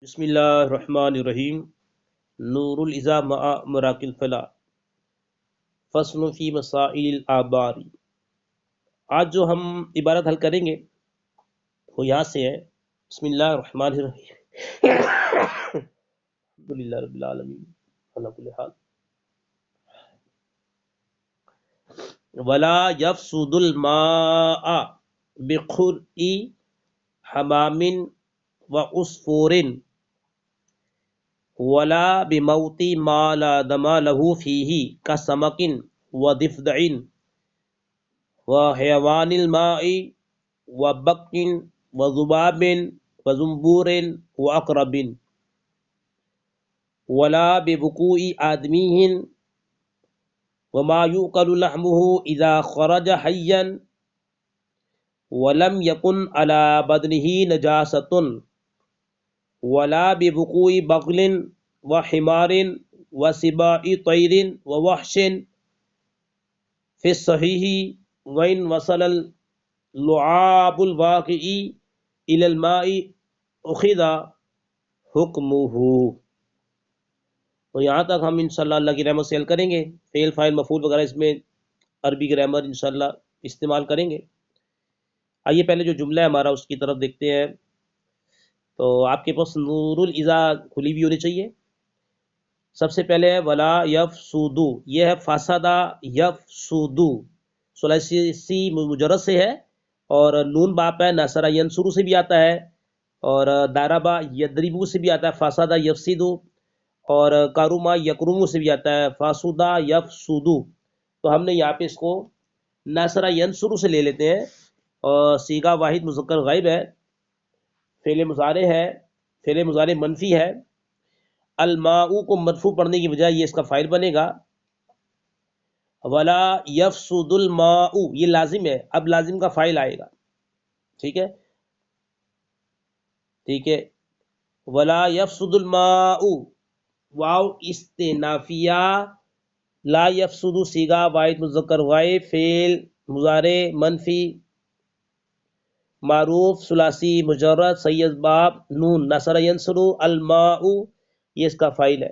بسم اللہ الرحمن الرحیم۔ نور الازا مع مراک الفلا، فصل فی مسائل الآبار۔ آج جو ہم عبارت حل کریں گے وہ یہاں سے ہے۔ بسم اللہ الرحمن الرحیم، الحمدللہ رب العالمین علی کل حال۔ ولا یفسد الماء بقرء حمام وعصفور ولا بموت ما لا دم له فيه كسمك وضفدع وحيوان الماء وبق وذباب وزنبور وعقرب ولا ببقوع آدمي وما يؤكل لحمه إذا خرج حيا ولم يكن على بدنه نجاسة ولا ببقوع بغل وحمار وسباع طير ووحش في الصحيح وإن وصل اللعاب الواقع إلى الماء أخذ حكمه۔ تو یہاں تک ہم انشاءاللہ اللہ کی رحمت سے حل کریں گے۔ فعل فاعل مفعول وغیرہ اس میں عربی گرامر انشاءاللہ استعمال کریں گے۔ آئیے پہلے جو جملہ ہے ہمارا اس کی طرف دیکھتے ہیں۔ تو آپ کے پاس نور الازا کھلی بھی ہونی چاہیے۔ سب سے پہلے ہے ولا یفسدو، یہ ہے فاسدہ یفسدو، ثلاثی مجرد سے ہے اور نون باپ ہے، نصر ینصرو سے بھی آتا ہے اور داربا یدربو سے بھی آتا ہے، فاسدہ یفسدو، اور کاروما یکرمو سے بھی آتا ہے، فاسدہ یفسدو۔ تو ہم نے یہاں پہ اس کو نصر ینصرو سے لے لیتے ہیں اور صیغہ واحد مذکر غائب ہے، فعل مضارع ہے، فعل مضارع منفی ہے۔ الماء کو مرفوع پڑھنے کی وجہ یہ اس کا فاعل بنے گا۔ ولا یفسد الماء یہ لازم ہے، اب لازم کا فاعل آئے گا، ٹھیک ہے ٹھیک ہے۔ ولا یفسد الماء واو استنافیہ، لا یفسد صیغہ واحد مذکر غائب، فعل مضارع منفی معروف ثلاثی مجرد سید باب نون نصر ینصرو، الماء یہ اس کا فاعل ہے،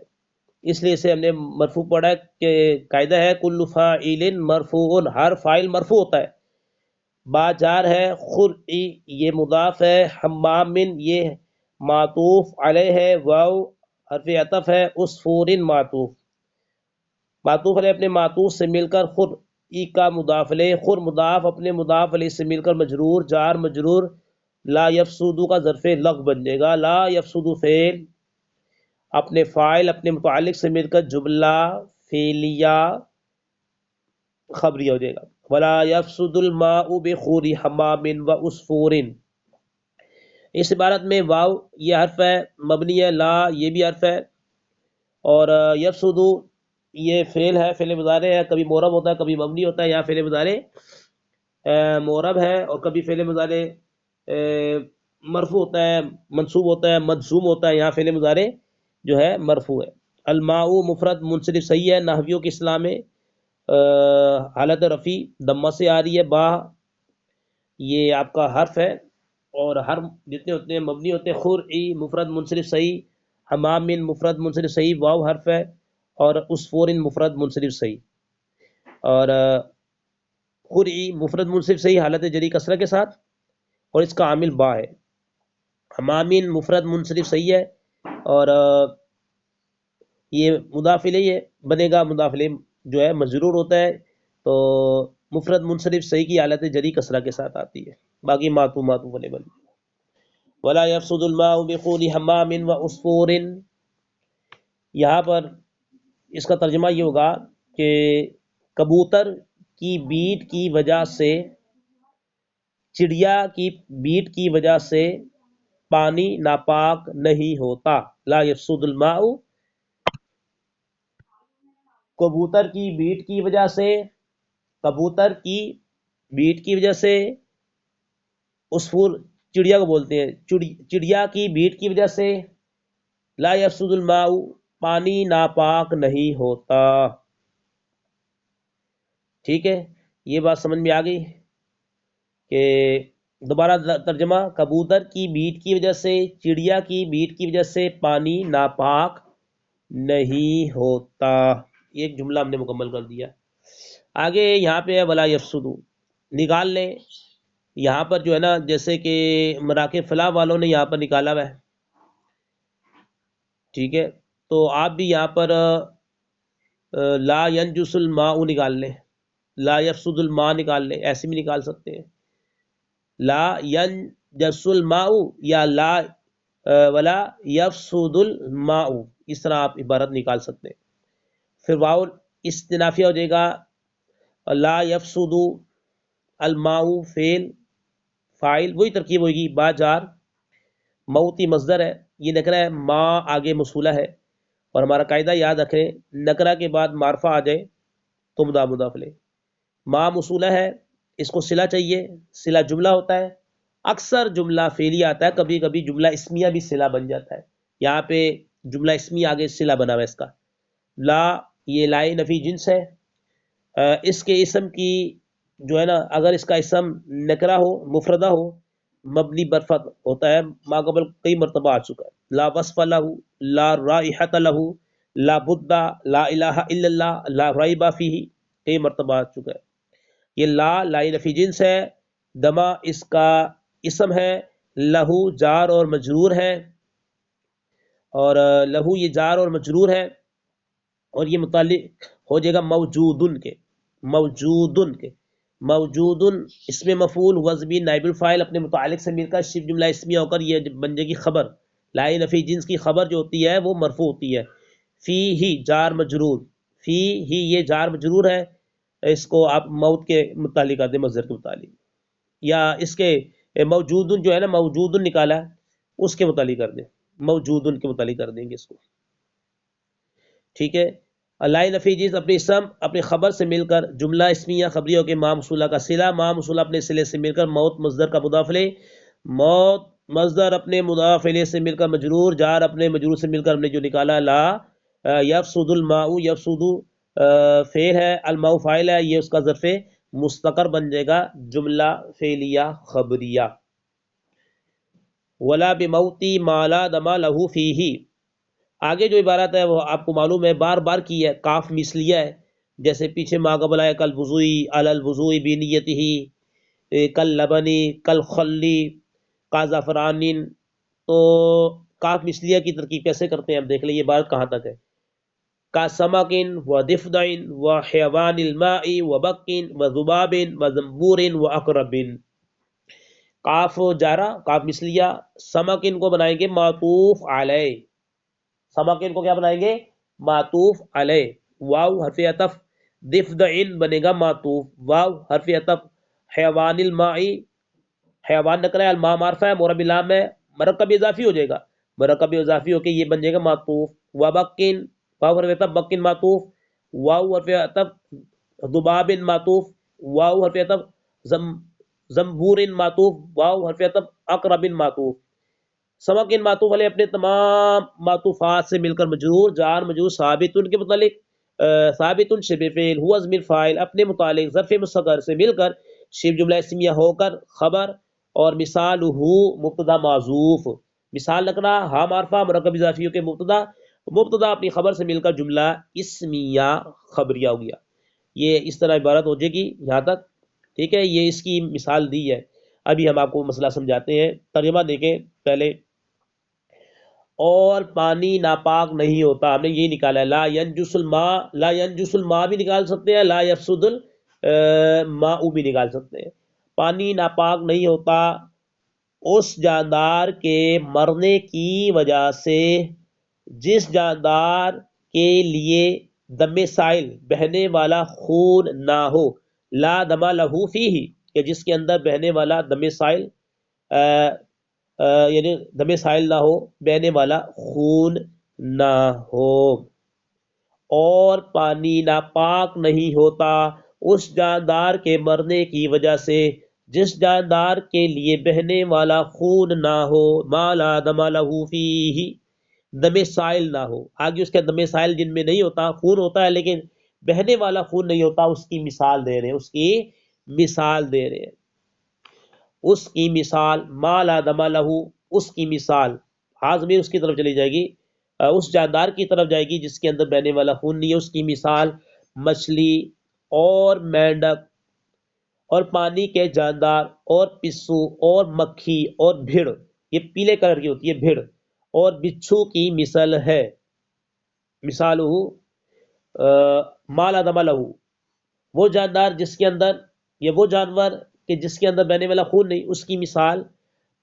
اس لیے اسے ہم نے مرفوع پڑھا ہے کہ قاعدہ ہے کل فاعل مرفوع، ہر فاعل مرفوع ہوتا ہے۔ با جار ہے، خرئی یہ مضاف ہے، حمام یہ معطوف علیہ ہے، واو حرف عطف ہے، عصفور معطوف علیہ اپنے معطوف سے مل کر خود ای کا مضاف علیہ، خور مضاف اپنے مضاف علیہ سے مل کر مجرور، جار مجرور، لا یفسدو کا ظرف لغو بن جائے گا، لا یفسدو فعل اپنے فاعل اپنے متعلق سے مل کر جملہ فعلیہ خبریہ ہو جائے گا۔ ولا یفسد الماء بخور حمام وعصفور، اس عبارت میں واو یہ حرف ہے مبنی ہے، لا یہ بھی حرف ہے، اور یفسدو یہ فعل ہے، فعل مضارع ہے، کبھی معرب ہوتا ہے کبھی مبنی ہوتا ہے، یہاں فعل مضارع معرب ہے اور کبھی فعل مضارع مرفوع ہوتا ہے، منصوب ہوتا ہے، مجزوم ہوتا ہے، یہاں فعل مضارع جو ہے مرفوع ہے۔ الماء مفرد منصرف صحیح ہے، نحویوں کے اصطلاح میں حالت رفیع دمہ سے آ رہی ہے، با یہ آپ کا حرف ہے اور ہر جتنے ہوتے ہیں مبنی ہوتے ہیں، خرئی مفرد منصرف صحیح، حمام مفرد منصرف صحیح، واو حرف ہے، اور عصفور مفرد منصرف صحیح، اور خرئی مفرد منصرف صحیح حالت جری کسرہ کے ساتھ اور اس کا عامل با ہے۔ حمام مفرد منصرف صحیح ہے اور یہ مضاف الیہ بنے گا، مضاف الیہ جو ہے مجرور ہوتا ہے تو مفرد منصرف صحیح کی حالت جری کسرہ کے ساتھ آتی ہے، باقی معطوف علیہ بن۔ ولا یفسد الماء بخول حمام وعصفور، یہاں پر اس کا ترجمہ یہ ہوگا کہ کبوتر کی بیٹ کی وجہ سے، چڑیا کی بیٹ کی وجہ سے پانی ناپاک نہیں ہوتا۔ لا یفسد الماء کبوتر کی بیٹ کی وجہ سے، کبوتر کی بیٹ کی وجہ سے، عصفور چڑیا کو بولتے ہیں، چڑیا کی بیٹ کی وجہ سے، لا یفسد الماء پانی ناپاک نہیں ہوتا، ٹھیک ہے۔ یہ بات سمجھ میں آ گئی کہ دوبارہ ترجمہ، کبوتر کی میٹ کی وجہ سے، چڑیا کی میٹ کی وجہ سے پانی ناپاک نہیں ہوتا۔ ایک جملہ ہم نے مکمل کر دیا۔ آگے یہاں پہ ہے ولا یفسدو، نکال لیں یہاں پر جو ہے نا، جیسے کہ مراکب فلاح والوں نے یہاں پر نکالا ہوا ہے، ٹھیک ہے، تو آپ بھی یہاں پر لا ینجس الماء نکال لیں، لا یفسد الماء نکال لیں، ایسے بھی نکال سکتے ہیں، لا ینجس الماء یا لا ولا یفسد الماء، اس طرح آپ عبارت نکال سکتے ہیں۔ پھر واو استنافیہ ہو جائے گا، لا یفسد الماء فعل فاعل، وہی ترکیب ہوگی، با جار، موتی مصدر ہے، یہ نکرہ ہے، ما آگے موصولہ ہے، اور ہمارا قاعدہ یاد رکھیں، نکرہ کے بعد معرفہ آ جائے تو مضاف مضاف لے، ما موصولہ ہے، اس کو صلہ چاہیے، صلہ جملہ ہوتا ہے، اکثر جملہ فعلی آتا ہے، کبھی کبھی جملہ اسمیہ بھی صلہ بن جاتا ہے، یہاں پہ جملہ اسمیہ آگے صلہ بنا ہوا ہے اس کا۔ لا یہ لائے نفی جنس ہے، اس کے اسم کی جو ہے نا، اگر اس کا اسم نکرہ ہو، مفردہ ہو، مبنی برفت ہوتا ہے، ما قبل کئی مرتبہ آ چکا ہے، لا وصف لہو، لا رائحت لہو، لا بدہ، لا الہ الا اللہ، لا ریب فیہ، کئی مرتبہ آ چکا ہے۔ یہ لا لائی نفی جنس ہے، دما اس کا اسم ہے، لہو جار اور مجرور ہے، اور لہو یہ جار اور مجرور ہے، اور یہ متعلق ہو جائے گا موجودن کے، موجودن کے، موجودن اس میں مفعول وزبی نائب الفاعل اپنے متعلق سے مل کر شبہ جملہ اسمیہ ہو کر یہ بن جائے گی خبر، لائی نفی جنس کی خبر جو ہوتی ہے وہ مرفوع ہوتی ہے، فی ہی جار مجرور، فی ہی یہ جار مجرور ہے، اس کو آپ موت کے متعلق کر دیں، مصدر کے متعلق، یا اس کے موجودن جو ہے نا، موجودن نکالا ہے اس کے متعلق کر دیں، موجودن کے متعلق کر دیں گے اس کو، ٹھیک ہے۔ اللہ نفی جنس اپنے اسم اپنے خبر سے مل کر جملہ اسمیہ خبریوں کے ما موصولہ کا صلہ، ما موصولہ اپنے صلے سے مل کر موت مصدر کا مضاف الیہ، موت مصدر اپنے مضاف الیہ سے مل کر مجرور، جار اپنے مجرور سے مل کر ہم نے جو نکالا لا یفسد الماء، یفسد فعل ہے، الماء فاعل ہے، یہ اس کا ظرف مستقر بن جائے گا، جملہ فعلیہ خبریہ۔ ولا بموتی ما لا دم له فیہ، آگے جو عبارت ہے وہ آپ کو معلوم ہے، بار بار کی ہے، کاف مثلیہ ہے، جیسے پیچھے ما قبل آئے کل وضوئی علی الوضوئی بنیتہ، کل لبنی، کل خلی، کا زعفران، تو کاف مثلیہ کی ترکیب کیسے کرتے ہیں اب دیکھ لیں، یہ عبارت کہاں تک ہے، کا سمکن و دفدعن و حیوان الماء و بکن و ذباب و زنبور و اقرب، کاف جارہ کاف مثلیہ، سمکن کو بنائیں گے معطوف علیہ، سمکن کو کیا بنائیں گے، معطوف علیہ، واو حرف عطف، دفدعن بنے گا معطوف، واو حرف عطف، حیوان الماء، حیوان نکرہ ہے، الماء معرفہ ہے، مرکب لام ہے، مرکب اضافی ہو جائے گا، مرکب اضافی ہو کے یہ بن جائے گا معطوف، وبکن، واو حرف عطف بکن معطوف، واو حرف عطف ذباب معطوف، واو حرف عطف زنبور معطوف، واو حرف عطف اقرب معطوف، سمکن معطوف علیہ اپنے تمام معطوفات سے مل کر مجرور، جار مجرور، ثابت ان کے متعلق ثابت شبہ فعل، ہوا ضمیر فاعل اپنے متعلق ظرف مصغر سے مل کر شبہ جملہ اسمیہ ہو کر خبر، اور مثال مبتدا معذوف، مثال لکھنا ہا معرفہ مرکب اضافیوں کے مبتدا، مبتدا اپنی خبر سے مل کر جملہ اسمیہ خبریہ ہو گیا، یہ اس طرح عبارت ہو جائے گی یہاں تک، ٹھیک ہے، یہ اس کی مثال دی ہے، ابھی ہم آپ کو مسئلہ سمجھاتے ہیں، ترجمہ دیکھیں پہلے، اور پانی ناپاک نہیں ہوتا، ہم نے یہ نکالا ہے، لا ینجس الماء، لا ینجس الماء بھی نکال سکتے ہیں، لا یفسد الماء بھی نکال سکتے ہیں، پانی ناپاک نہیں ہوتا اس جاندار کے مرنے کی وجہ سے جس جاندار کے لیے دم سائل بہنے والا خون نہ ہو، لا دم لہو فیہ، کہ جس کے اندر بہنے والا دم سائل یعنی دم سائل نہ ہو، بہنے والا خون نہ ہو، اور پانی ناپاک نہیں ہوتا اس جاندار کے مرنے کی وجہ سے جس جاندار کے لیے بہنے والا خون نہ ہو، ما لا دم لہو فیہ، دم سائل نہ ہو، آگے اس کے دم سائل جن میں نہیں ہوتا، خون ہوتا ہے لیکن بہنے والا خون نہیں ہوتا، اس کی مثال دے رہے ہیں، اس کی مثال دے رہے ہیں، اس کی مثال، ما لا دم لہو، اس کی مثال، ہاں ضمیر اس کی طرف چلی جائے گی، اس جاندار کی طرف جائے گی جس کے اندر بہنے والا خون نہیں ہے، اس کی مثال مچھلی اور مینڈک اور پانی کے جاندار اور پسو اور مکھی اور بھیڑ، یہ پیلے کلر کی ہوتی ہے بھیڑ، اور بچھو کی مثل ہے، مثالہ ما لا دم لہو، وہ جاندار جس کے اندر، یہ وہ جانور کہ جس کے اندر بہنے والا خون نہیں، اس کی مثال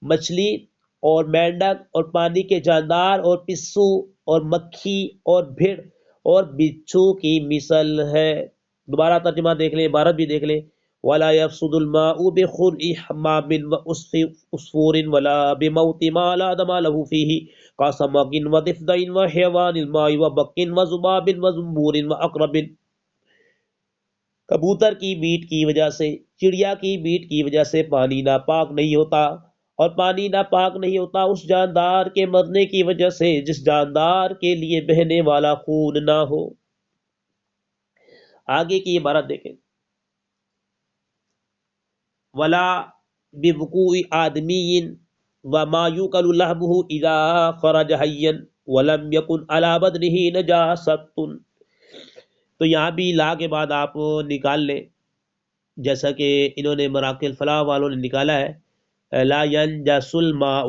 مچھلی اور مینڈک اور پانی کے جاندار اور پسو اور مکھی اور بھیڑ اور بچھو کی مثل ہے۔ دوبارہ ترجمہ دیکھ لیں، عبارت بھی دیکھ لیں، ولا يفسد الماء بخلء حمام وعصفور ولا بموت ما لا دم له فيه كسمك وضفدع وحيوان الماء وبق وذباب وزنبور وعقرب، کبوتر کی میٹ کی وجہ سے، چڑیا کی میٹ کی وجہ سے پانی ناپاک نہیں ہوتا، اور پانی ناپاک نہیں ہوتا اس جاندار کے مرنے کی وجہ سے جس جاندار کے لیے بہنے والا خون نہ ہو۔ آگے کی عبارت دیکھیں، ولا بوقوع آدمی وما یوکل لحمہ اذا خرج حیا ولم یکن علی بدنہ نجاست، تو یہاں بھی لا کے بعد آپ نکال لیں، جیسا کہ انہوں نے مراکل فلاح والوں نے نکالا ہے، لا ینجس الماء،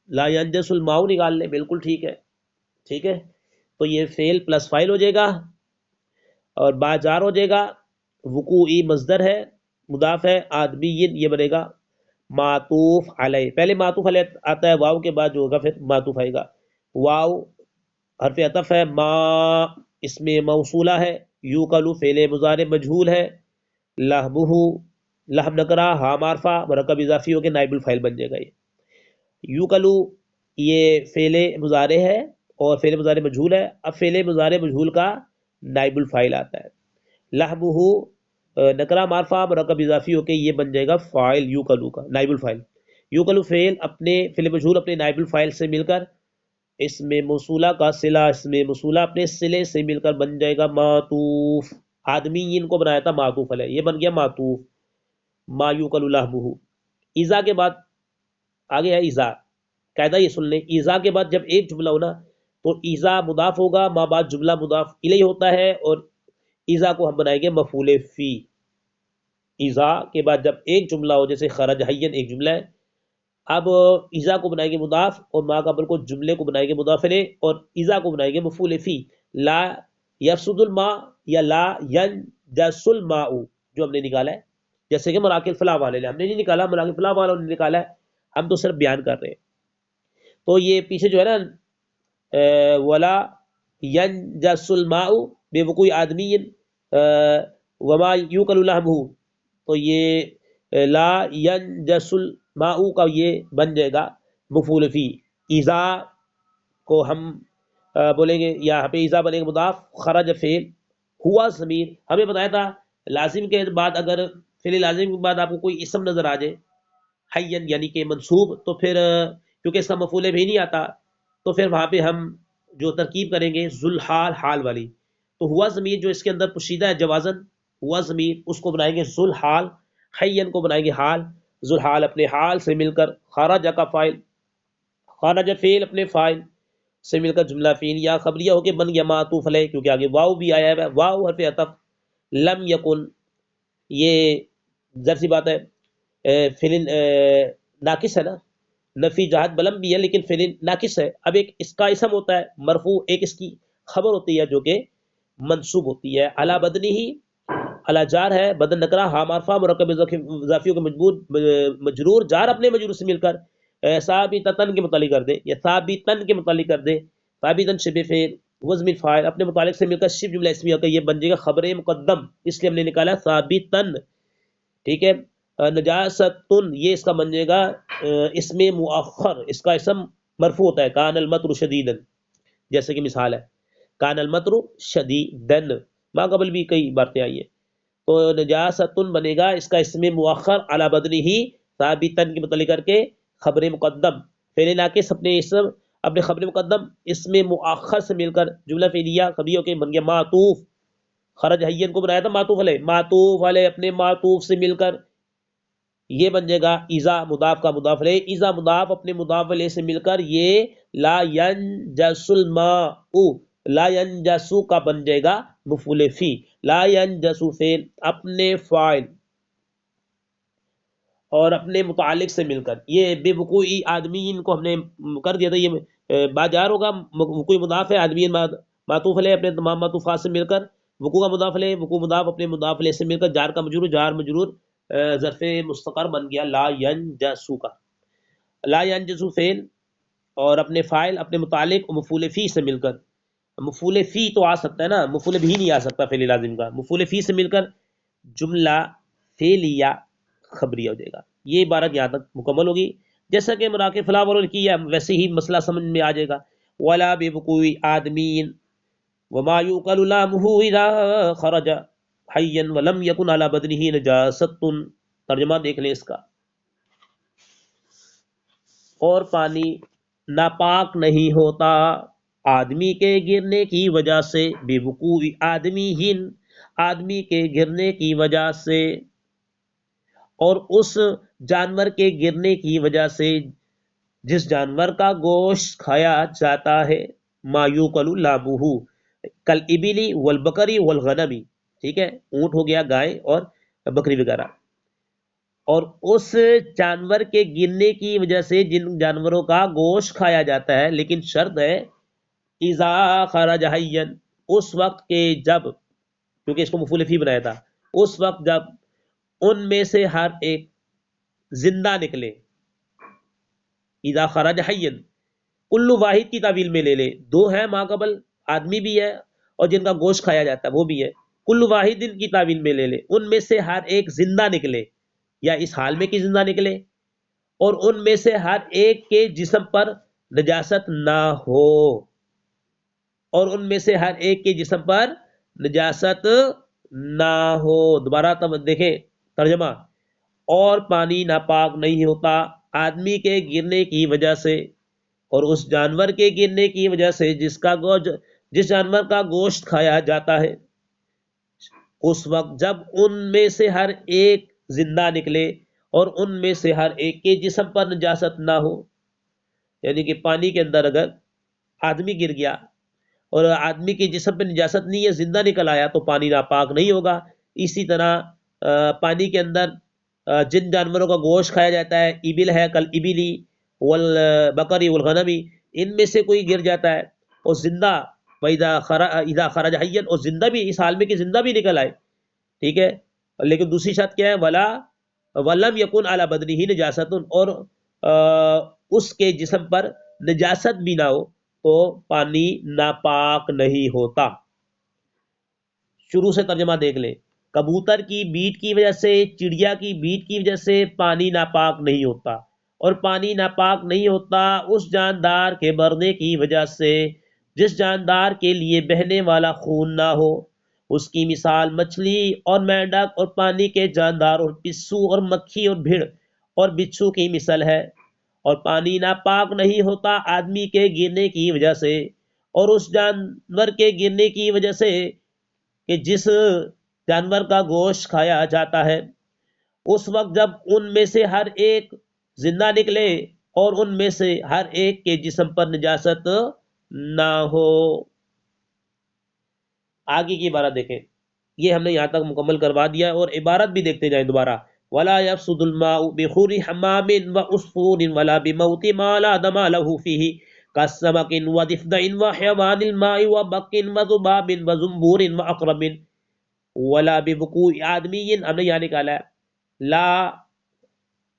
لا ینجس الماء نکال لیں، بالکل ٹھیک ہے، ٹھیک ہے، تو یہ فعل پلس فاعل ہو جائے گا اور با جار ہو جائے گا، وقوعی مصدر ہے، مضاف ہے، آدمی یہ بنے گا معطوف علیہ، پہلے معطوف علیہ آتا ہے واو کے بعد جو ہوگا پھر معطوف آئے گا، واو حرف عطف ہے، ما اس میں موصولہ ہے، یوکلو فعل مضارع مجہول ہے، لہبہ لہب نکرہ، ہاں معرفہ مرکب اضافی ہو کے نائب الفاعل بن جائے گا، یہ یوکلو یہ فعل مضارع ہے اور فعل مضارع مجہول ہے، اب فعل مضارع مجہول کا نائب الفاعل آتا ہے، لہبہ نکرہ معرفہ مرکب اضافی ہو کے یہ بن جائے گا فاعل یوکلو کا نائب الفاعل، یوکلو فعل اپنے فعل مجہول اپنے نائب الفاعل سے مل کر اسم موصولہ کا صلہ اسم موصولہ اپنے صلے سے مل کر بن جائے گا معطوف، آدمی ان کو بنایا تھا معطوف علیہ، یہ بن گیا معطوف، ما یوکل لحمہ، ایذا کے بعد آگے ہے ایذا، قاعدہ یہ سن لیں، ایذا کے بعد جب ایک جملہ ہونا تو ایذا مضاف ہوگا، ما بعد جملہ مضاف الیہ ہوتا ہے، اور ایذا کو ہم بنائیں گے مفعول فی، ایذا کے بعد جب ایک جملہ ہو، جیسے خرج حیا ایک جملہ ہے، اب ایذا کو بنائیں گے مضاف اور ما قبل کو جملے کو بنائیں گے مضاف الیہ، اور ایذا کو بنائیں گے مفعول فی، لا یفسد الماء یا لا ینجس الماء جو ہم نے نکالا ہے، جیسے کہ مراکل فلاح والے نے، ہم نے نہیں نکالا، مراکل فلاح والوں نے نکالا ہے، ہم تو صرف بیان کر رہے ہیں، تو یہ پیچھے جو ہے نا ولا ینجس الماء بوقوع آدمی وما یوکل لحمہ، تو یہ لا ینجس الماء کا یہ بن جائے گا مفعول فی، ایذا کو ہم بولیں گے، یہاں پہ ایذا بنے گا مضاف، خرج فعل، ہوا ضمیر، ہمیں بتایا تھا لازم کے بعد اگر فعل لازم کے بعد آپ کو کوئی اسم نظر آ جائے حیا یعنی کہ منصوب، تو پھر کیونکہ اس کا مفعول بھی نہیں آتا، تو پھر وہاں پہ ہم جو ترکیب کریں گے ذوالحال حال والی، تو ہوا ضمیر جو اس کے اندر پوشیدہ ہے جوازن، ہوا ضمیر اس کو بنائیں گے ذوالحال، حیا کو بنائیں گے حال، ذوالحال اپنے حال سے مل کر، خرج کا فاعل، خرج فعل اپنے فاعل سے مل کر جملہ فعل یا خبریہ ہو کے بن گیا معطوف علیہ، کیونکہ آگے واو بھی آیا ہے، واو حرف عطف، لم یکن یہ ظرف سی بات ہے، فعل ناقص ہے نا، نفی جہت بلم بھی ہے لیکن فعل ناقص ہے، اب ایک اس کا اسم ہوتا ہے مرفوع، ایک اس کی خبر ہوتی ہے جو کہ منصوب ہوتی ہے، علی بدنی ہی، علی جار ہے، بدن نکرہ، ہاں معرفہ مرکب اضافیوں کے مجرور، جار اپنے مجرور سے مل کر ثابتن کے متعلق کر دے، یا ثابتن کے متعلق کر دے، ثابتن شبہ فعل وزن فاعل اپنے متعلق سے مل کر شبہ جملہ اسمیہ کا یہ بن جائے گا خبر مقدم، اس لیے ہم نے نکالا ثابتن، ٹھیک ہے، نجاستن یہ اس کا بن جائے گا اسم مؤخر، اس کا اسم مرفوع ہوتا ہے، کان المطر شدیدن، جیسے کہ مثال ہے کان المطر شدیدن، ماں قبل بھی کئی باتیں آئی ہیں، تو نجاستن بنے گا اس کا اسم مؤخر علی بدنی ہی ثابتن کے متعلق کر کے خبر مقدم، فعل ناقص اپنے اسم اپنے خبر مقدم اسم مؤخر سے مل کر جملہ فعلیہ خبریہ کے بن گیا معطوف، خرج حیا کو بنایا تھا معطوف علیہ، معطوف علیہ اپنے معطوف سے مل کر یہ بن جائے گا اذا مضاف کا مضاف الیہ، اذا مضاف اپنے مضاف الیہ سے مل کر یہ لا ینجس الماء، لا ینجسو کا بن جائے گا مفعول فی، لا ینجسو فعل اپنے فاعل اور اپنے متعلق سے مل کر، یہ بے وقوعی آدمین کو ہم نے کر دیا تھا، یہ باجار ہوگا، وقوع مضاف ہے، آدمین معطوف علیہ اپنے تمام معطوفات سے مل کر، وقوع کا مضاف علیہ، وقوع مضاف اپنے مضاف علیہ سے مل کر، جار کا مجرور، جار مجرور ظرف مستقر بن گیا لا ینجسو کا، لا ینجسو فعل اور اپنے فاعل اپنے متعلق مفعول فی سے مل کر، مفعول فی تو آ سکتا ہے نا، مفعول بھی نہیں آ سکتا فعل لازم کا، مفعول فی سے مل کر جملہ فعلیہ خبریہ ہو جائے گا۔ یہ عبارت یہاں تک مکمل ہوگی، جیسا کہ مراکب فلاح والوں نے کیا ویسے ہی مسئلہ سمجھ میں آ جائے گا۔ ولا بوقوع آدمین وما يؤكل لحمه اذا خرج حيا ولم يكن على بدنه نجاست، ترجمہ دیکھ لیں اس کا، اور پانی ناپاک نہیں ہوتا آدمی کے گرنے کی وجہ سے، بے وقوع آدمی آدمی کے گرنے کی وجہ سے، اور اس جانور کے گرنے کی وجہ سے جس جانور کا گوشت کھایا جاتا ہے، ما یوکل لحمہ کالابل والبقری والغنم، ٹھیک ہے، اونٹ ہو گیا، گائے اور بکری وغیرہ، اور اس جانور کے گرنے کی وجہ سے جن جانوروں کا گوشت کھایا جاتا ہے، لیکن شرط ہے اذا خرج حیا، اس وقت کے جب، کیونکہ اس کو مفعول فی بنایا تھا، اس وقت جب ان میں سے ہر ایک زندہ نکلے، اذا خرج حیا، کلو واحد کی تعویل میں لے لے، دو ہیں ماقبل، آدمی بھی ہے اور جن کا گوشت کھایا جاتا ہے وہ بھی ہے، کلو واحد کی تعویل میں لے لے، ان میں سے ہر ایک زندہ نکلے، یا اس حال میں کہ زندہ نکلے، اور ان میں سے ہر ایک کے جسم پر نجاست نہ ہو، اور ان میں سے ہر ایک کے جسم پر نجاست نہ ہو، دوبارہ دیکھیں ترجمہ، اور پانی ناپاک نہیں ہوتا آدمی کے گرنے کی وجہ سے، اور اس جانور کے گرنے کی وجہ سے جس جانور کا گوشت کھایا جاتا ہے، اس وقت جب ان میں سے ہر ایک زندہ نکلے اور ان میں سے ہر ایک کے جسم پر نجاست نہ ہو، یعنی کہ پانی کے اندر اگر آدمی گر گیا اور آدمی کے جسم پہ نجاست نہیں ہے، زندہ نکل آیا، تو پانی ناپاک نہیں ہوگا۔ اسی طرح پانی کے اندر جن جانوروں کا گوشت کھایا جاتا ہے، ابل ہے، کل ابلی والبقری والغنمی، ان میں سے کوئی گر جاتا ہے اور زندہ، اذا خرج حیا، اور زندہ بھی، اس حال میں کہ زندہ بھی نکل آئے، ٹھیک ہے، لیکن دوسری شرط کیا ہے، ولا ولم یکن علی بدنہ نجاست، اور اس کے جسم پر نجاست بھی نہ ہو، تو پانی ناپاک نہیں ہوتا۔ شروع سے ترجمہ دیکھ لیں، کبوتر کی بیٹ کی وجہ سے، چڑیا کی بیٹ کی وجہ سے پانی ناپاک نہیں ہوتا، اور پانی ناپاک نہیں ہوتا اس جاندار کے مرنے کی وجہ سے جس جاندار کے لیے بہنے والا خون نہ ہو، اس کی مثال مچھلی اور مینڈک اور پانی کے جاندار اور پسو اور مکھی اور بھیڑ اور بچھو کی مثال ہے، اور پانی ناپاک نہیں ہوتا آدمی کے گرنے کی وجہ سے اور اس جانور کے گرنے کی وجہ سے کہ جس جانور کا گوشت کھایا جاتا ہے، اس وقت جب ان میں سے ہر ایک زندہ نکلے اور ان میں سے ہر ایک کے جسم پر نجاست نہ ہو۔ آگے کی عبارت دیکھیں، یہ ہم نے یہاں تک مکمل کروا دیا، اور عبارت بھی دیکھتے جائیں دوبارہ، ولا يفسد الماء بخور حمام وعصفور ولا بموت ما لا دم له فيه كالسمك وضفدع وحيوان الماء وبق وذباب وزنبور وعقرب، ولا بوقوع آدمی، ہم نے یہاں نکالا ہے لا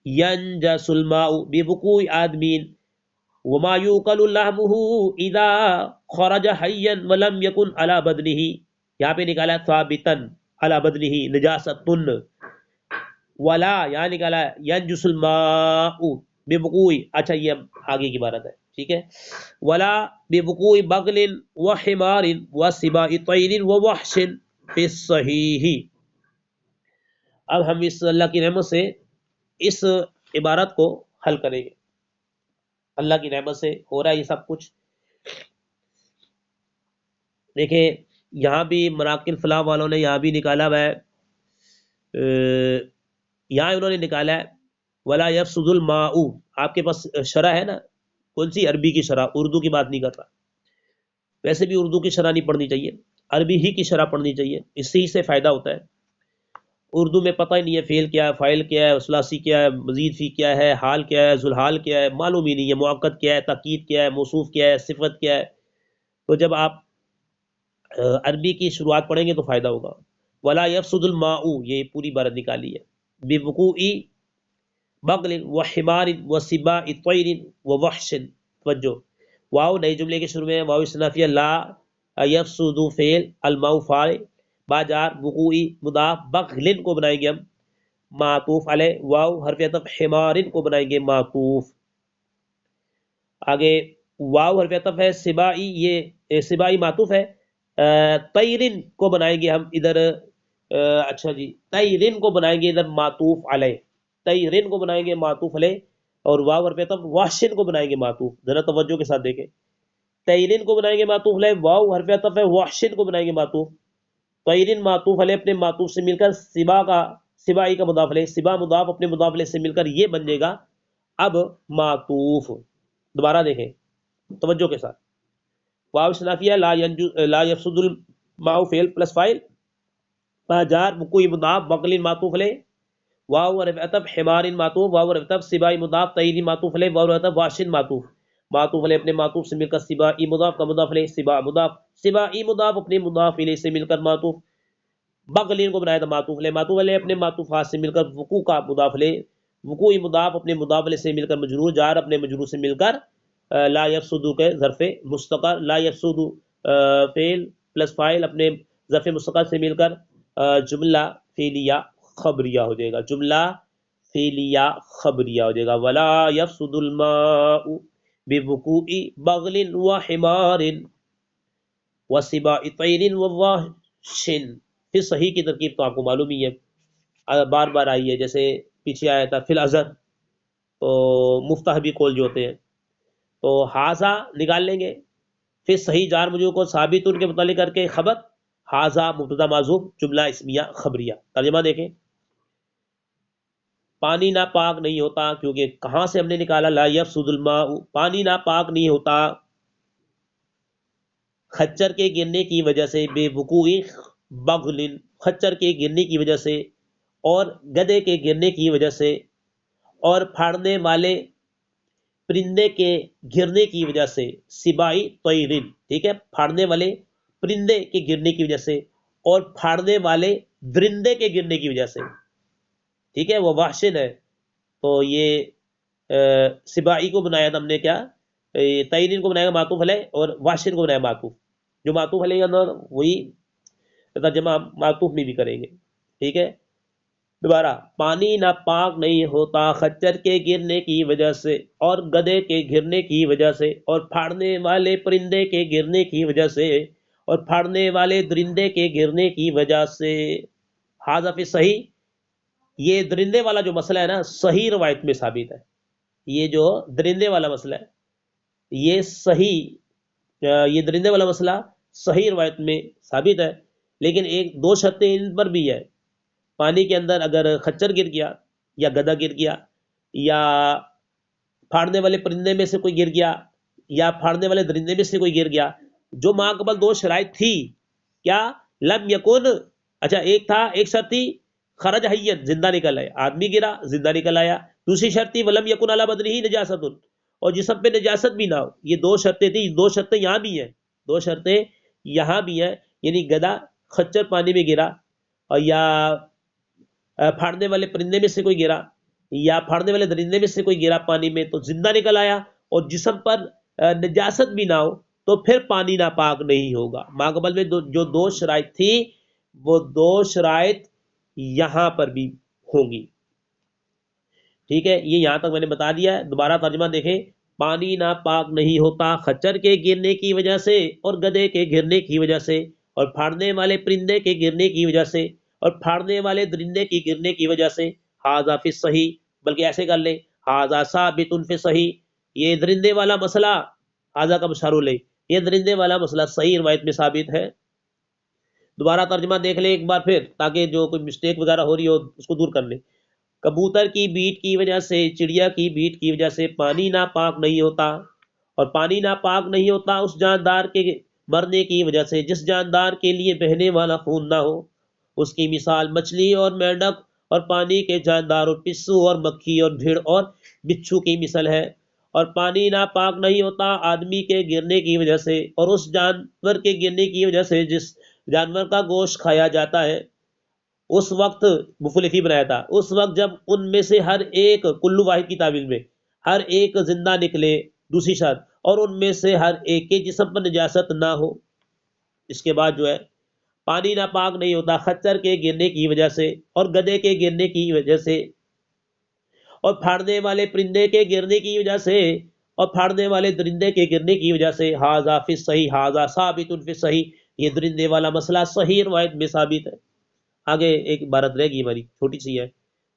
ينجس الماء بوقوع آدمی وما يؤكل لحمه اذا خرج حيا ولم يكن على بدنه، یہاں پہ نکالا ہے ثابتا على بدنه نجاستن، ولا یہاں نکالا ہے ينجس الماء بوقوع، اچھا یہ آگے کی عبارت ہے، ٹھیک ہے، ولا بوقوع بغل وحمار وسباع طير ووحش فی الصحیح۔ اب ہم اس اللہ کی رحمت سے اس عبارت کو حل کریں گے، اللہ کی رحمت سے ہو رہا ہے یہ سب کچھ۔ دیکھیں یہاں بھی مراکل فلاح والوں نے یہاں بھی نکالا ہوا ہے، یہاں انہوں نے نکالا ہے ولا یفسد الماء، آپ کے پاس شرح ہے نا، کون سی؟ عربی کی شرح، اردو کی بات نہیں کر رہا، ویسے بھی اردو کی شرح نہیں پڑھنی چاہیے، عربی ہی کی شرح پڑھنی چاہیے، اس سے فائدہ ہوتا ہے۔ اردو میں پتہ ہی نہیں ہے فعل کیا ہے، فاعل کیا ہے، ثلاثی کیا ہے، مزید فی کیا ہے، حال کیا ہے، ذوالحال کیا ہے، معلوم ہی نہیں ہے، مؤکد کیا ہے، تاکید کیا ہے، موصوف کیا ہے، صفت کیا ہے۔ تو جب آپ عربی کی شروعات پڑھیں گے تو فائدہ ہوگا۔ ولا یفسد الماء، یہ پوری عبارت نکالی ہے، بوقوع بغل وحمار وسباع طیر ووحش، توجہ، واو نئے جملے کے شروع میں، واو استنافیہ، لا یفسد فعل، الماء فاعل، با جار، وقوع مضاف، بغل کو بنائیں گے ہم معطوف علیہ، واو حرف عطف، حمار کو بنائیں گے معطوف، آگے واو حرف عطف ہے، سبائی، یہ سبائی معطوف ہے، طیرن کو بنائیں گے ہم ادھر، اچھا جی، طیرن کو بنائیں گے ادھر معطوف علیہ، طیرن کو بنائیں گے معطوف علیہ، اور واو حرف عطف، وحشن کو بنائیں گے معطوف، ذرا توجہ کے ساتھ دیکھیں، طیرن کو بنائیں گے معطوف علیہ، واو حرف عطف ہے، وحشن کو بنائیں گے معطوف، طیرن معطوف علیہ اپنے معطوف سے مل کر، سبا کا، سبائی کا مضاف علیہ، سبا مضاف اپنے مضاف علیہ سے مل کر یہ بن جائے گا اب معطوف۔ دوبارہ دیکھیں توجہ کے ساتھ، واو استنافیہ، لا یفسد الماء فعل پلس فاعل، با جار، وقوع مضاف، بغل معطوف علیہ، واو حرف عطف، حمار معطوف، واو حرف عطف، سبائی مضاف، طیر معطوف علیہ، واو حرف عطف، واشن معطوف، معطوف علیہ اپنے معطوف سے مل کر، سبائی مضاف کا مضاف علیہ، سبا مضاف، سبائی مضاف اپنے مضاف علیہ سے مل کر معطوف، بغل کو بنایا تھا معطوف علیہ، معطوف علیہ اپنے معطوفات سے مل کر، وقوع کا مضاف علیہ، وقوع مضاف اپنے مضاف علیہ سے مل کر مجرور، جار اپنے مجرور سے مل کر، لا یفسد کے ظرف مستقر، لا یفسد فعل پلس فاعل اپنے ظرف مستقر سے مل کر جملہ فعلیہ خبریہ ہو جائے گا، جملہ فعلیہ خبریہ ہو جائے گا، ولا یفسد الماء بوقوع بغل وحمار وسباع طیر ووحش، پھر صحیح کی ترکیب تو آپ کو معلوم ہی ہے، بار بار آئی ہے، جیسے پیچھے آیا تھا فی الازر، تو مفتح بھی قول جو ہوتے ہیں، تو حاضہ نکال لیں گے، پھر صحیح جار مجرور کو ثابت ان کے متعلق کر کے خبر، حاضہ مبتدا معذوف، جملہ اسمیہ خبریہ۔ ترجمہ دیکھیں، پانی ناپاک نہیں ہوتا، کیونکہ کہاں سے ہم نے نکالا، لا یفسد الماء، پانی ناپاک نہیں ہوتا خچر کے گرنے کی وجہ سے، بے وقوع بغل، خچر کے گرنے کی وجہ سے، اور گدے کے گرنے کی وجہ سے، اور پھاڑنے والے پرندے کے گرنے کی وجہ سے، سبائی طیرن، ٹھیک ہے، پھاڑنے والے پرندے کے گرنے کی وجہ سے، اور پھاڑنے والے درندے کے گرنے کی وجہ سے، ٹھیک ہے، وہ وحشن ہے، تو یہ سبائی کو بنایا تھا ہم نے کیا، طیرن کو بنایا معطوف علیہ، اور وحشن کو بنایا معطوف، جو معطوف علیہ اندر وہی ترجمہ معطوف میں بھی کریں گے، ٹھیک ہے۔ دوبارہ، پانی ناپاک نہیں ہوتا خچر کے گرنے کی وجہ سے، اور گدے کے گرنے کی وجہ سے، اور پھاڑنے والے پرندے کے گرنے کی وجہ سے، اور پھاڑنے والے درندے کے گرنے کی وجہ سے، حاذا فی صحیح، یہ درندے والا جو مسئلہ ہے نا، صحیح روایت میں ثابت ہے، یہ جو درندے والا مسئلہ ہے یہ صحیح، یہ درندے والا مسئلہ صحیح روایت میں ثابت ہے، لیکن ایک دو شرطیں ان پر بھی ہے، پانی کے اندر اگر خچر گر گیا، یا گدھا گر گیا، یا پھاڑنے والے پرندے میں سے کوئی گر گیا، یا پھاڑنے والے درندے میں سے کوئی گر گیا، جو ماں قبل دو شرائط تھی، کیا، لم یکن، اچھا ایک تھا، ایک شرط تھی خرج حیت، زندہ نکل آیا، آدمی گرا زندہ نکل آیا، دوسری شرط تھی ولم یکن علی بدنہ نجاست، اور جسم پہ نجاست بھی نہ ہو، یہ دو شرطیں تھی، دو شرطیں یہاں بھی ہیں، دو شرطیں یہاں بھی ہیں، یعنی گدھا خچر پانی میں گرا، اور یا پھاڑنے والے پرندے میں سے کوئی گرا، یا پھاڑنے والے درندے میں سے کوئی گرا پانی میں تو زندہ نکل آیا، اور جسم پر نجاست بھی نہ ہو، تو پھر پانی ناپاک نہیں ہوگا۔ ماقبل میں جو دو شرائط تھی، وہ دو شرائط یہاں پر بھی ہوں گی، ٹھیک ہے، یہ یہاں تک میں نے بتا دیا ہے۔ دوبارہ ترجمہ دیکھیں، پانی ناپاک نہیں ہوتا خچر کے گرنے کی وجہ سے، اور گدھے کے گرنے کی وجہ سے، اور پھاڑنے والے پرندے کے گرنے کی وجہ سے، اور پھاڑنے والے درندے کی گرنے کی وجہ سے، حاذا فی صحیح، بلکہ ایسے کر لیں، حاذا ثابت فی صحیح، یہ درندے والا مسئلہ، حاذا کا مشار لے، یہ درندے والا مسئلہ صحیح روایت میں ثابت ہے۔ دوبارہ ترجمہ دیکھ لیں ایک بار پھر، تاکہ جو کوئی مسٹیک وغیرہ ہو رہی ہو اس کو دور کر لیں۔ کبوتر کی بیٹ کی وجہ سے، چڑیا کی بیٹ کی وجہ سے پانی ناپاک نہیں ہوتا، اور پانی ناپاک نہیں ہوتا اس جاندار کے مرنے کی وجہ سے جس جاندار کے لیے بہنے والا خون نہ ہو۔ اس کی مثال مچھلی اور مینڈک اور پانی کے جاندار اور پسو اور مکھی اور بھیڑ اور بچھو کی مثال ہے۔ اور پانی ناپاک نہیں ہوتا آدمی کے گرنے کی وجہ سے اور اس جانور کے گرنے کی وجہ سے جس جانور کا گوشت کھایا جاتا ہے۔ اس وقت مفلفی بنایا تھا، اس وقت جب ان میں سے ہر ایک کلو واحد کی تعویل میں ہر ایک زندہ نکلے، دوسری شرط، اور ان میں سے ہر ایک کے جسم پر نجاست نہ ہو۔ اس کے بعد جو ہے پانی ناپاک نہیں ہوتا خچر کے گرنے کی وجہ سے اور گدھے کے گرنے کی وجہ سے اور پھاڑنے والے پرندے کے گرنے کی وجہ سے اور پھاڑنے والے درندے کے گرنے کی وجہ سے۔ ھذا فی الصحیح ھذا ثابت فی الصحیح، یہ درندے والا مسئلہ صحیح روایت میں ثابت ہے۔ آگے ایک عبارت رہ گئی ہماری چھوٹی سی ہے،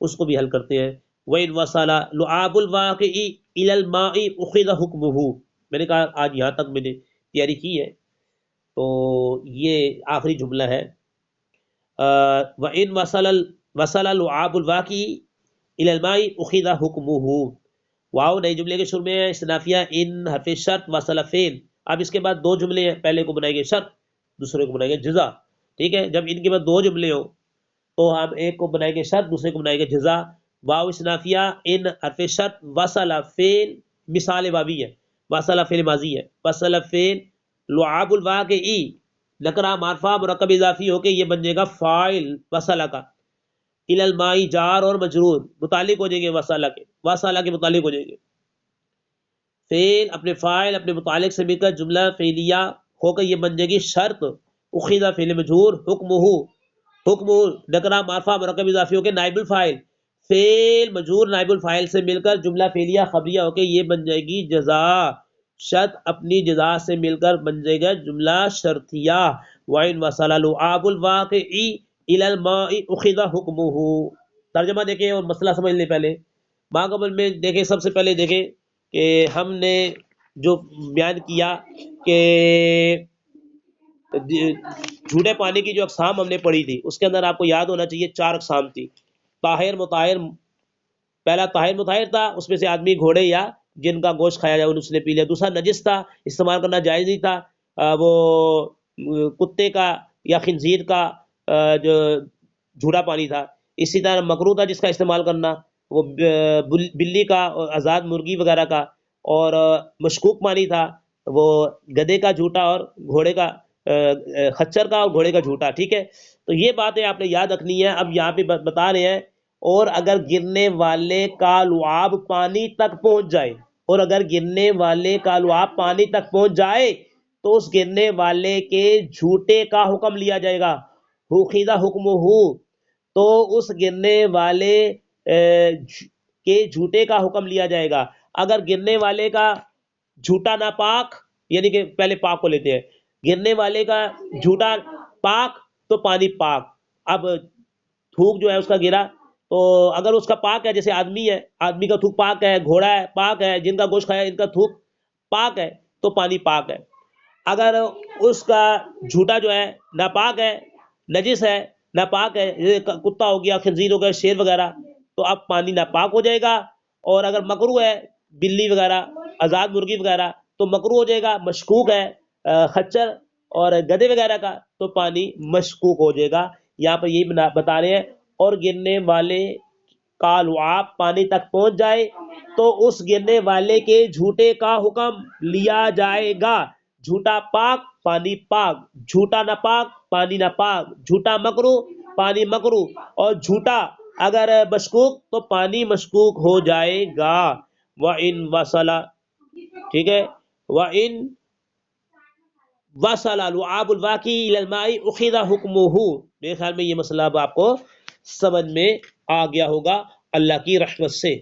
اس کو بھی حل کرتے ہیں۔ وَإِنْ وَصَلَ لُعَابُ الْوَاقِعِ إِلَى الْمَاءِ أُخِذَ حُكْمُهُ۔ میں نے کہا آج یہاں تک میں نے تیاری کی ہے، تو یہ آخری جملہ ہے۔ وَإِنْ وَصَلَ لُعَابُ الْوَاقِعِ إِلَى الْمَاءِ أُخِذَ حُكْمُهُ۔ واو نئے جملے کے شروع میں ہے، استنافیہ ان حرف شرط وصل فعل۔ اب اس کے بعد دو جملے ہیں، پہلے کو بنائیں گے شرط، دوسرے کو بنائیں گے جزا، ٹھیک ہے۔ جب ان کے بعد دو جملے ہو تو ہم ایک کو بنائیں گے شرط، دوسرے کو بنائیں گے جزا۔ واو استنافیہ ان حرف شرط وصل فعل مثال واوی ہے، وصل فعل ماضی ہے، وصل فعل لعاب الواقعی نکرہ معرفہ مرکب اضافی ہو کے یہ بن جائے گا فاعل وصل کا، الی الماء جار اور مجرور متعلق ہو جائیں گے وصل کے، وصل کے متعلق ہو جائیں گے۔ فعل اپنے فاعل اپنے متعلق سے مل کر جملہ فعلیہ ہو کر یہ بن جائے گی شرط، اخذ فعل مجرور، حکم نکرہ معرفہ مرکب اضافی ہو کے نائب الفاعل، فعل مجرور نائب الفاعل سے مل کر جملہ فعلیہ خبریہ ہو کے یہ بن جائے گی جزا، شرط اپنی جزا سے مل کر بن جائے گا جملہ شرطیہ۔ وَإِنْ وَصَلَ لُعَابُ الْوَاقِعِ إِلَى الْمَاءِ أُخِذَ حُكْمُهُ۔ ترجمہ دیکھیں اور مسئلہ سمجھ لیں۔ پہلے ماقبل میں دیکھیں، سب سے پہلے دیکھیں کہ ہم نے جو بیان کیا کہ جھوٹے پانی کی جو اقسام ہم نے پڑھی تھی اس کے اندر آپ کو یاد ہونا چاہیے 4 اقسام تھی، طاہر مطہر۔ پہلا طاہر مطہر تھا، اس میں سے آدمی گھوڑے یا جن کا گوشت کھایا جائے اس نے پی لیا۔ دوسرا نجس تھا، استعمال کرنا جائز نہیں تھا، وہ کتے کا یا خنزیر کا جو جھوٹا پانی تھا۔ اسی طرح مکروہ تھا جس کا استعمال کرنا، وہ بلی کا اور آزاد مرغی وغیرہ کا۔ اور مشکوک پانی تھا، وہ گدھے کا جھوٹا اور گھوڑے کا خچر کا اور گھوڑے کا جھوٹا، ٹھیک ہے۔ تو یہ باتیں آپ نے یاد رکھنی ہے۔ اب یہاں پہ بتا رہے ہیں اور اگر گرنے والے کا لعاب پانی تک پہنچ جائے، اور اگر گرنے والے کا لعاب پانی تک پہنچ جائے تو اس گرنے والے کے جھوٹے کا حکم لیا جائے گا، خیدہ حکم ہو، تو اس گرنے والے کے جھوٹے کا حکم لیا جائے گا۔ اگر گرنے والے کا جھوٹا ناپاک، یعنی کہ پہلے پاک کو لیتے ہیں، گرنے والے کا جھوٹا پاک تو پانی پاک۔ اب تھوک جو ہے اس کا گرا، تو اگر اس کا پاک ہے، جیسے آدمی ہے، آدمی کا تھوک پاک ہے، گھوڑا ہے پاک ہے، جن کا گوشت کھایا ان کا تھوک پاک ہے تو پانی پاک ہے۔ اگر اس کا جھوٹا جو ہے ناپاک ہے، نجس ہے، ناپاک ہے، کتا ہو گیا، خنزیر ہو گیا، شیر وغیرہ، تو اب پانی ناپاک ہو جائے گا۔ اور اگر مکروہ ہے، بلی وغیرہ، آزاد مرغی وغیرہ، تو مکروہ ہو جائے گا۔ مشکوک ہے، خچر اور گدھے وغیرہ کا، تو پانی مشکوک ہو جائے گا۔ یہاں پر یہی بتا رہے ہیں، اور گرنے والے کا لعاب پانی تک پہنچ جائے تو اس گرنے والے کے جھوٹے کا حکم لیا جائے گا۔ جھوٹا پاک پانی پاک، جھوٹا ناپاک پانی ناپاک، جھوٹا مکروہ پانی مکروہ، اور جھوٹا اگر مشکوک تو پانی مشکوک ہو جائے گا۔ وَإِن وَصَلَ، ٹھیک ہے، وَإِن وَصَلَ لُعَابُ الْوَاقِعِ إِلَى الْمَاءِ أُخِذَ حُكْمُهُ۔ میرے خیال میں یہ مسئلہ اب آپ کو سمجھ میں آ گیا ہوگا اللہ کی رحمت سے۔